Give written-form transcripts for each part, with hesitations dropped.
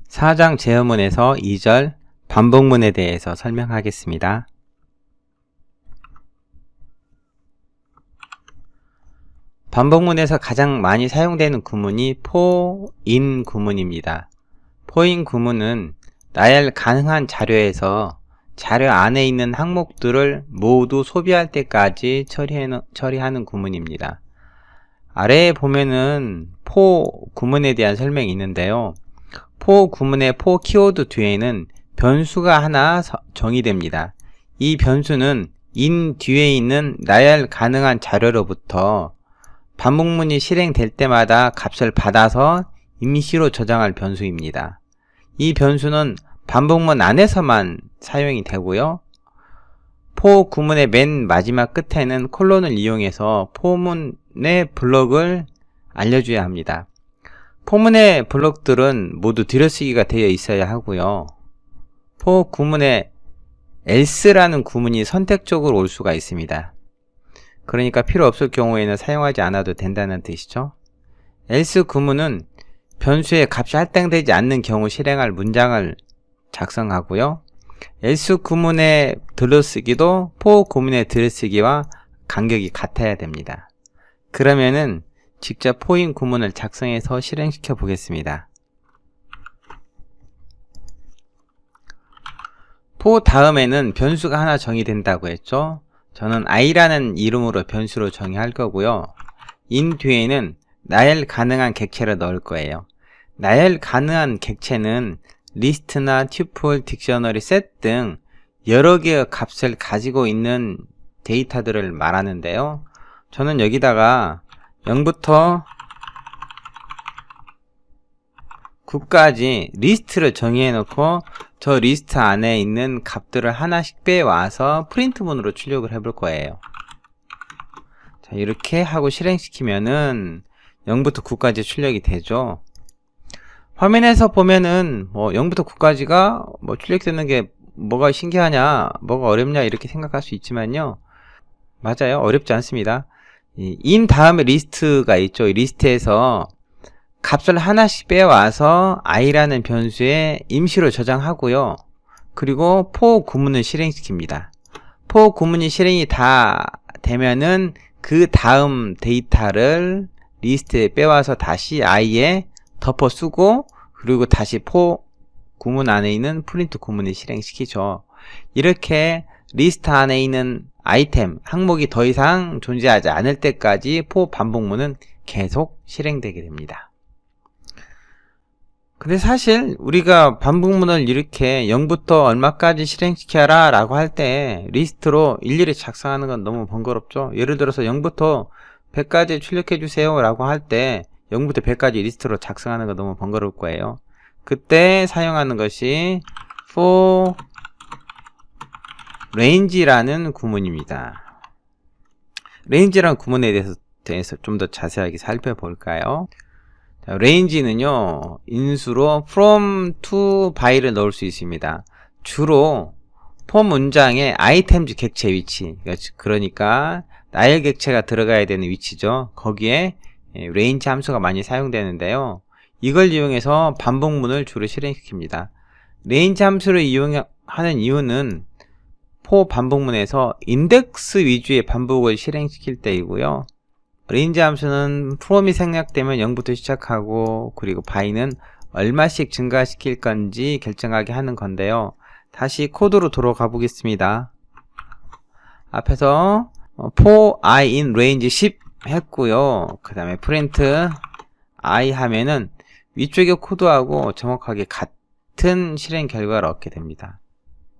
4장 제어문에서 2절 반복문에 대해서 설명하겠습니다. 반복문에서 가장 많이 사용되는 구문이 포인 구문입니다. 포인 구문은 나열 가능한 자료에서 자료 안에 있는 항목들을 모두 소비할 때까지 처리하는 구문입니다. 아래에 보면은 포 구문에 대한 설명이 있는데요. 포 구문의 포 키워드 뒤에는 변수가 하나 정의됩니다. 이 변수는 인 뒤에 있는 나열 가능한 자료로부터 반복문이 실행될 때마다 값을 받아서 임시로 저장할 변수입니다. 이 변수는 반복문 안에서만 사용이 되고요. 포 구문의 맨 마지막 끝에는 콜론을 이용해서 포문의 블록을 알려줘야 합니다. 포문의 블록들은 모두 들여쓰기가 되어 있어야 하고요. 포 구문에 else라는 구문이 선택적으로 올 수가 있습니다. 그러니까 필요 없을 경우에는 사용하지 않아도 된다는 뜻이죠. else 구문은 변수의 값이 할당되지 않는 경우 실행할 문장을 작성하고요. else 구문의 들여쓰기도 포 구문의 들여쓰기와 간격이 같아야 됩니다. 그러면은 직접 포인 구문을 작성해서 실행시켜 보겠습니다. 포 다음에는 변수가 하나 정의된다고 했죠. 저는 i라는 이름으로 변수로 정의할 거고요. in 뒤에는 나열 가능한 객체를 넣을 거예요. 나열 가능한 객체는 리스트나 튜플, 딕셔너리, 셋 등 여러 개의 값을 가지고 있는 데이터들을 말하는데요. 저는 여기다가 0부터 9까지 리스트를 정의해 놓고 저 리스트 안에 있는 값들을 하나씩 빼와서 프린트문으로 출력을 해볼 거예요. 자, 이렇게 하고 실행시키면은 0부터 9까지 출력이 되죠. 화면에서 보면은 0부터 9까지가 출력되는 게 뭐가 신기하냐, 뭐가 어렵냐 이렇게 생각할 수 있지만요. 맞아요. 어렵지 않습니다. in 다음에 리스트가 있죠. 이 리스트에서 값을 하나씩 빼와서 i라는 변수에 임시로 저장하고요. 그리고 for 구문을 실행시킵니다. for 구문이 실행이 다 되면은 그 다음 데이터를 리스트에 빼와서 다시 i에 덮어 쓰고 그리고 다시 for 구문 안에 있는 프린트 구문을 실행시키죠. 이렇게 리스트 안에 있는 아이템, 항목이 더 이상 존재하지 않을 때까지 for 반복문은 계속 실행되게 됩니다. 근데 사실 우리가 반복문을 이렇게 0부터 얼마까지 실행시켜라 라고 할 때 리스트로 일일이 작성하는 건 너무 번거롭죠. 예를 들어서 0부터 100까지 출력해 주세요 라고 할 때 0부터 100까지 리스트로 작성하는 건 너무 번거로울 거예요. 그때 사용하는 것이 for range라는 구문입니다. range라는 구문에 대해서 좀 더 자세하게 살펴볼까요? 자, range는요, 인수로 from to by를 넣을 수 있습니다. 주로 for 문장의 아이템즈 객체 위치, 그러니까 나열 객체가 들어가야 되는 위치죠. 거기에 range 함수가 많이 사용되는데요. 이걸 이용해서 반복문을 주로 실행시킵니다. range 함수를 이용하는 이유는 for 반복문에서 인덱스 위주의 반복을 실행시킬 때이고요. range 함수는 from이 생략되면 0부터 시작하고 그리고 by는 얼마씩 증가시킬 건지 결정하게 하는 건데요. 다시 코드로 돌아가 보겠습니다. 앞에서 for I in range 10 했고요. 그 다음에 print I 하면은 위쪽의 코드하고 정확하게 같은 실행 결과를 얻게 됩니다.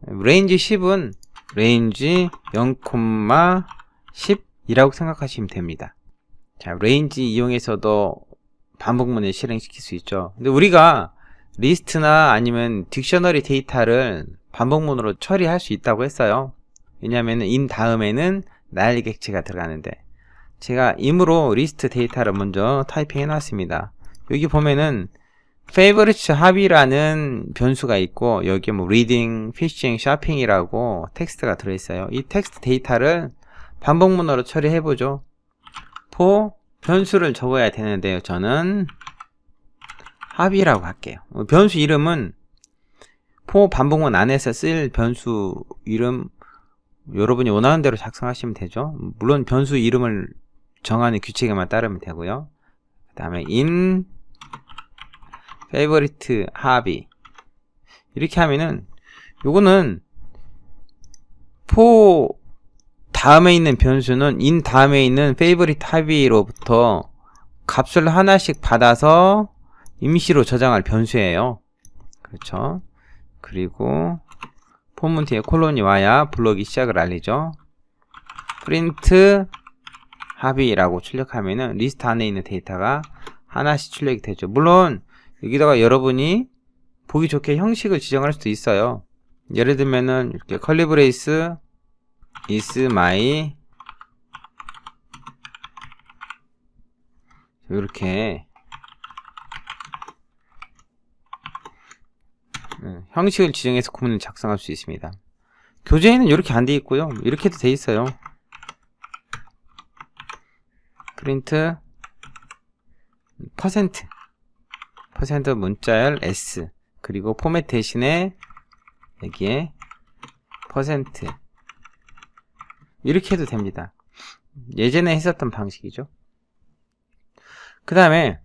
range 10은 range 0,10이라고 생각하시면 됩니다. 자, range 이용해서도 반복문을 실행시킬 수 있죠. 근데 우리가 리스트나 아니면 딕셔너리 데이터를 반복문으로 처리할 수 있다고 했어요. 왜냐하면 in 다음에는 나열 객체가 들어가는데 제가 im으로 리스트 데이터를 먼저 타이핑 해놨습니다. 여기 보면은 favorites 합이라는 변수가 있고 여기에 뭐 reading, fishing, shopping이라고 텍스트가 들어있어요. 이 텍스트 데이터를 반복 문어로 처리해보죠. for 변수를 적어야 되는데요. 저는 합이라고 할게요. 변수 이름은 for 반복문 안에서 쓸 변수 이름 여러분이 원하는 대로 작성하시면 되죠. 물론 변수 이름을 정하는 규칙에만 따르면 되고요. 그 다음에 in favorite 합이 이렇게 하면은 요거는 for 다음에 있는 변수는 in 다음에 있는 favorite 합이로부터 값을 하나씩 받아서 임시로 저장할 변수예요. 그렇죠. 그리고 포문 뒤에 콜론이 와야 블록이 시작을 알리죠. print 합이라고 출력하면은 리스트 안에 있는 데이터가 하나씩 출력이 되죠. 물론 여기다가 여러분이 보기 좋게 형식을 지정할 수도 있어요. 예를 들면은 이렇게 curly brace is my 이렇게 형식을 지정해서 구문을 작성할 수 있습니다. 교재에는 이렇게 안 돼 있고요. 이렇게도 돼 있어요. print 퍼센트 문자열 s 그리고 포맷 대신에 여기에 퍼센트 이렇게 해도 됩니다. 예전에 했었던 방식이죠. 그 다음에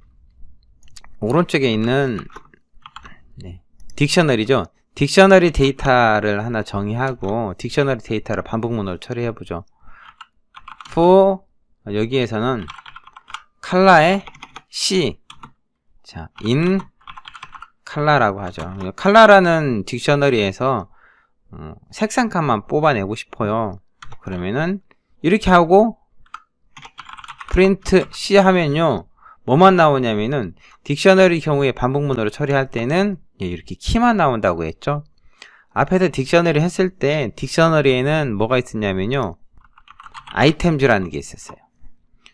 오른쪽에 있는 딕셔너리죠. 딕셔너리 데이터를 하나 정의하고 딕셔너리 데이터를 반복문으로 처리해보죠. for 여기에서는 컬러의 C 자 in 컬러라고 하죠. 컬러라는 딕셔너리에서 색상 값만 뽑아내고 싶어요. 그러면은 이렇게 하고 print C 하면요 뭐만 나오냐면은 딕셔너리 경우에 반복문으로 처리할 때는 이렇게 키만 나온다고 했죠. 앞에서 딕셔너리 했을 때 딕셔너리에는 뭐가 있었냐면요 아이템즈라는 게 있었어요.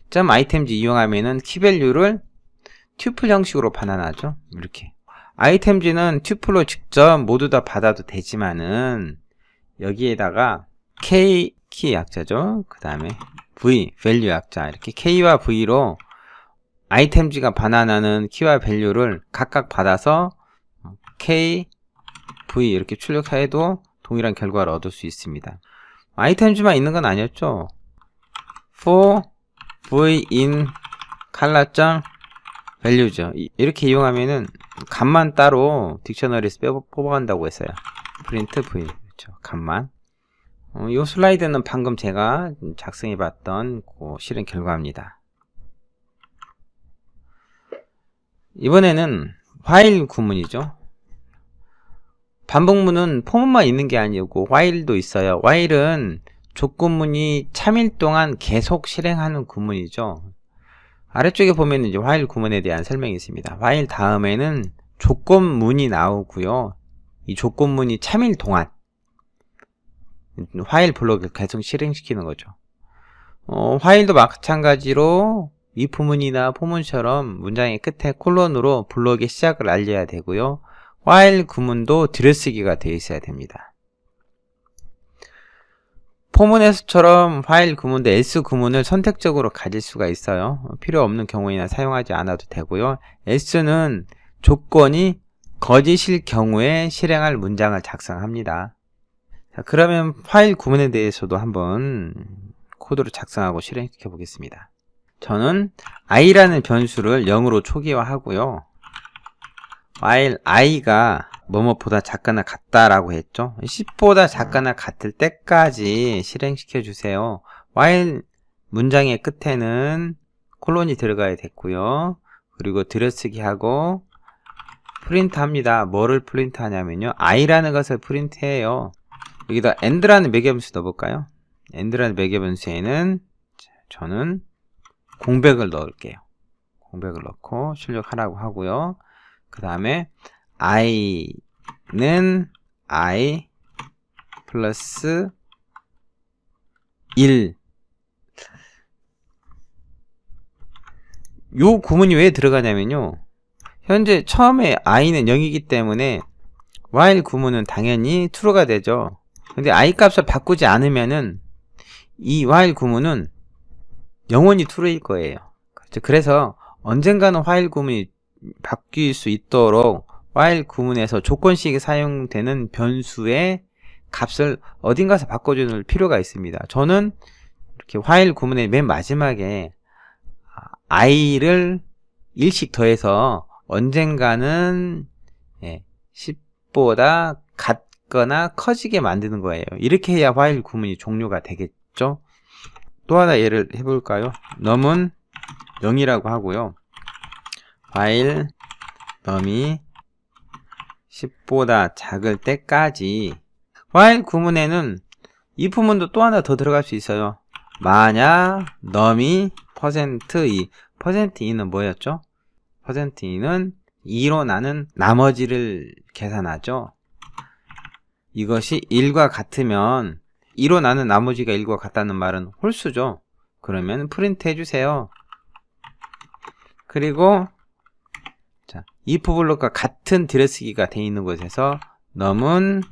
점 아이템즈 이용하면은 키밸류를 튜플 형식으로 반환하죠. 이렇게 아이템즈는 튜플로 직접 모두 다 받아도 되지만은 여기에다가 K 키 약자죠. 그 다음에 V 밸류 약자 이렇게 K와 V로 아이템즈가 반환하는 키와 밸류를 각각 받아서 K, V 이렇게 출력해도 동일한 결과를 얻을 수 있습니다. 아이템즈만 있는 건 아니었죠. for V in color value죠. 이렇게 이용하면은 값만 따로 딕셔너리에서 뽑아간다고 했어요. print V 그렇죠. 값만. 이 슬라이드는 방금 제가 작성해봤던 그 실행 결과입니다. 이번에는 while 구문이죠. 반복문은 포문만 있는 게 아니고 while도 있어요. while은 조건문이 참일 동안 계속 실행하는 구문이죠. 아래쪽에 보면 이제 while 구문에 대한 설명이 있습니다. while 다음에는 조건문이 나오고요. 이 조건문이 참일 동안 while 블록을 계속 실행시키는 거죠. while도 마찬가지로 if문이나 포문처럼 문장의 끝에 콜론으로 블록의 시작을 알려야 되고요. while 구문도 들여쓰기가 되어 있어야 됩니다. 포문에서처럼 while 구문도 else 구문을 선택적으로 가질 수가 있어요. 필요 없는 경우에는 사용하지 않아도 되고요. else는 조건이 거짓일 경우에 실행할 문장을 작성합니다. 자, 그러면 while 구문에 대해서도 한번 코드를 작성하고 실행시켜 보겠습니다. 저는 i라는 변수를 0으로 초기화하고요. while i가 뭐뭐보다 작거나 같다라고 했죠. 10보다 작거나 같을 때까지 실행시켜 주세요. while 문장의 끝에는 콜론이 들어가야 됐고요. 그리고 들여쓰기 하고 프린트 합니다. 뭐를 프린트 하냐면요. i라는 것을 프린트 해요. 여기다 and라는 매개변수 넣어볼까요? and라는 매개변수에는 저는 공백을 넣을게요. 공백을 넣고 출력하라고 하고요. 그 다음에 i는 i 플러스 1 요 구문이 왜 들어가냐면요. 현재 처음에 i는 0이기 때문에 while 구문은 당연히 true가 되죠. 근데 i 값을 바꾸지 않으면은 이 while 구문은 영원히 true일 거예요. 그래서 언젠가는 while 구문이 바뀔 수 있도록 while 구문에서 조건식이 사용되는 변수의 값을 어딘가서 바꿔주는 필요가 있습니다. 저는 이렇게 while 구문의 맨 마지막에 i를 1씩 더해서 언젠가는 10보다 같거나 커지게 만드는 거예요. 이렇게 해야 while 구문이 종료가 되겠죠. 또 하나 예를 해볼까요? num은 0이라고 하고요. while num이 10보다 작을 때까지. while 구문에는 if문도 또 하나 더 들어갈 수 있어요. 만약 num이 %2, %2는 뭐였죠? %2는 2로 나는 나머지를 계산하죠. 이것이 1과 같으면 2로 나는 나머지가 1과 같다는 말은 홀수죠. 그러면 프린트 해주세요. 그리고 자, if 블록과 같은 들여쓰기가 되어 있는 곳에서 num은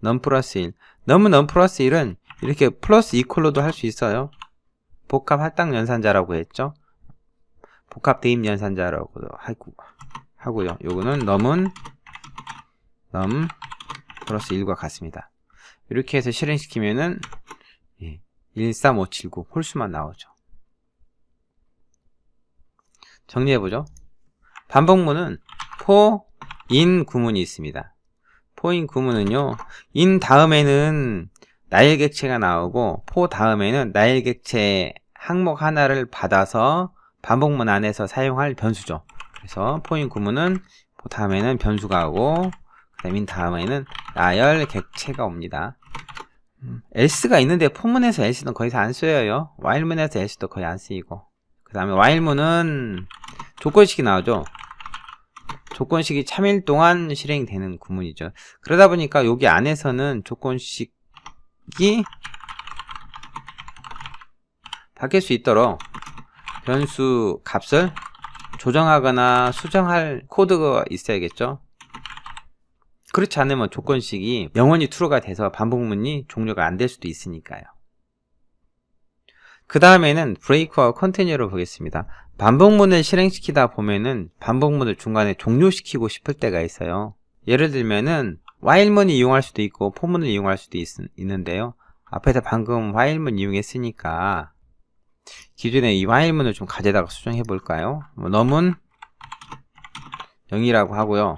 num 플러스 1. num은 num 플러스 1은 이렇게 플러스 이퀄로도 할 수 있어요. 복합 할당 연산자라고 했죠. 복합 대입 연산자라고도 하고요. 요거는 num은 num 플러스 1과 같습니다. 이렇게 해서 실행시키면은 13579 홀수만 나오죠. 정리해보죠. 반복문은 for in 구문이 있습니다. for in 구문은요, in 다음에는 나일객체가 나오고 for 다음에는 나일객체 항목 하나를 받아서 반복문 안에서 사용할 변수죠. 그래서 for in 구문은 for 다음에는 변수가 오고 그 다음에 in 다음에는 나열객체가 옵니다. else가 있는데 for문에서 else는 거의 다 안 쓰여요. while문에서 else도 거의 안 쓰이고, 그 다음에 while문은 조건식이 나오죠. 조건식이 3일 동안 실행되는 구문이죠. 그러다 보니까 여기 안에서는 조건식이 바뀔 수 있도록 변수 값을 조정하거나 수정할 코드가 있어야겠죠. 그렇지 않으면 조건식이 영원히 true가 돼서 반복문이 종료가 안 될 수도 있으니까요. 그 다음에는 break와 continue를 보겠습니다. 반복문을 실행시키다 보면은 반복문을 중간에 종료시키고 싶을 때가 있어요. 예를 들면은 while문을 이용할 수도 있고 for문을 이용할 수도 있는데요. 앞에서 방금 while문 이용했으니까 기존에 이 while문을 좀 가져다가 수정해 볼까요? num은 0이라고 하고요.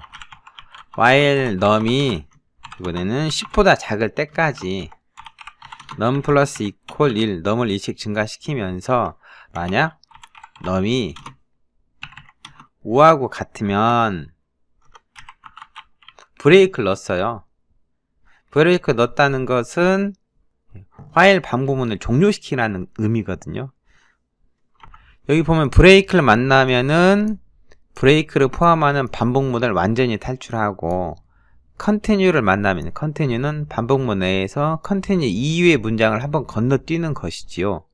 while num이 이번에는 10보다 작을 때까지 num 플러스 equal 1, num을 1씩 증가시키면서 만약 num이 5하고 같으면 브레이크를 넣었어요. 브레이크 넣었다는 것은 while 반복문을 종료시키라는 의미거든요. 여기 보면 브레이크를 만나면은 브레이크를 포함하는 반복문을 완전히 탈출하고, continue를 만나면 continue는 반복문 내에서 continue 이후의 문장을 한번 건너뛰는 것이지요.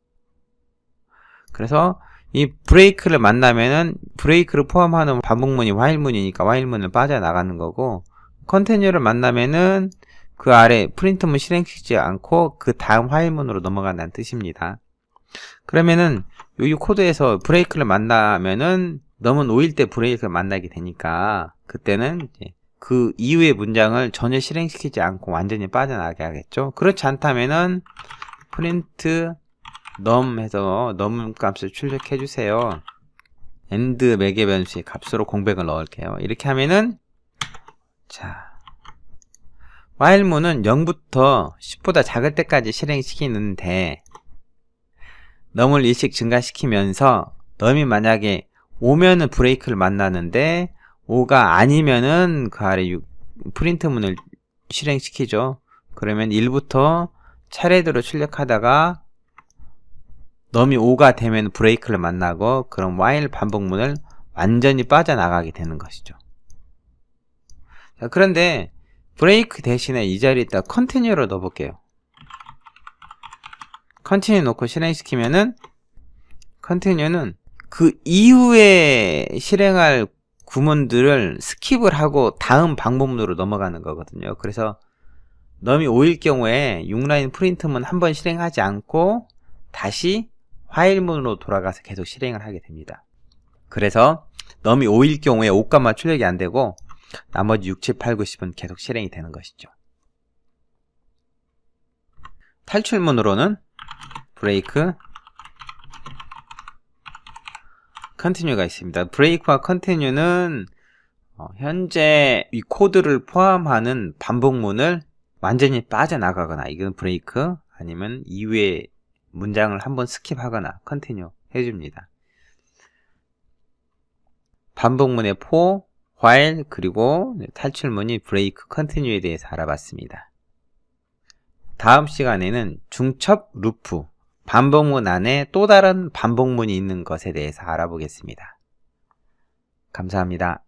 그래서 이 브레이크를 만나면은 브레이크를 포함하는 반복문이 while문이니까 while문을 빠져나가는 거고, continue를 만나면은 그 아래 프린트문 실행시키지 않고 그 다음 while문으로 넘어간다는 뜻입니다. 그러면은 여기 코드에서 브레이크를 만나면은 num은 5일 때 브레이크를 만나게 되니까 그때는 이제 그 이후의 문장을 전혀 실행시키지 않고 완전히 빠져나가게 하겠죠. 그렇지 않다면은 print num 해서 num 값을 출력해 주세요. end 매개 변수의 값으로 공백을 넣을게요. 이렇게 하면은 자, while문은 0부터 10보다 작을 때까지 실행시키는데 num을 1씩 증가시키면서 num이 만약에 5면은 브레이크를 만나는데 5가 아니면은 그 아래 프린트문을 실행시키죠. 그러면 1부터 차례대로 출력하다가 num이 5가 되면 브레이크를 만나고, 그럼 while 반복문을 완전히 빠져나가게 되는 것이죠. 자, 그런데 브레이크 대신에 이 자리에다 continue를 넣어 볼게요. continue 놓고 실행시키면은 continue는 그 이후에 실행할 구문들을 스킵을 하고 다음 반복문으로 넘어가는 거거든요. 그래서 너미 5일 경우에 6라인 프린트문 한번 실행하지 않고 다시 화일문으로 돌아가서 계속 실행을 하게 됩니다. 그래서 너미 5일 경우에 5값만 출력이 안 되고 나머지 6, 7, 8, 9, 10은 계속 실행이 되는 것이죠. 탈출문으로는 브레이크, 컨티뉴가 있습니다. 브레이크와 컨티뉴는 현재 이 코드를 포함하는 반복문을 완전히 빠져나가거나, 이건 브레이크, 아니면 이후에 문장을 한번 스킵하거나 컨티뉴 해줍니다. 반복문의 for, while, 그리고 탈출문이 브레이크, 컨티뉴에 대해서 알아봤습니다. 다음 시간에는 중첩 루프, 반복문 안에 또 다른 반복문이 있는 것에 대해서 알아보겠습니다. 감사합니다.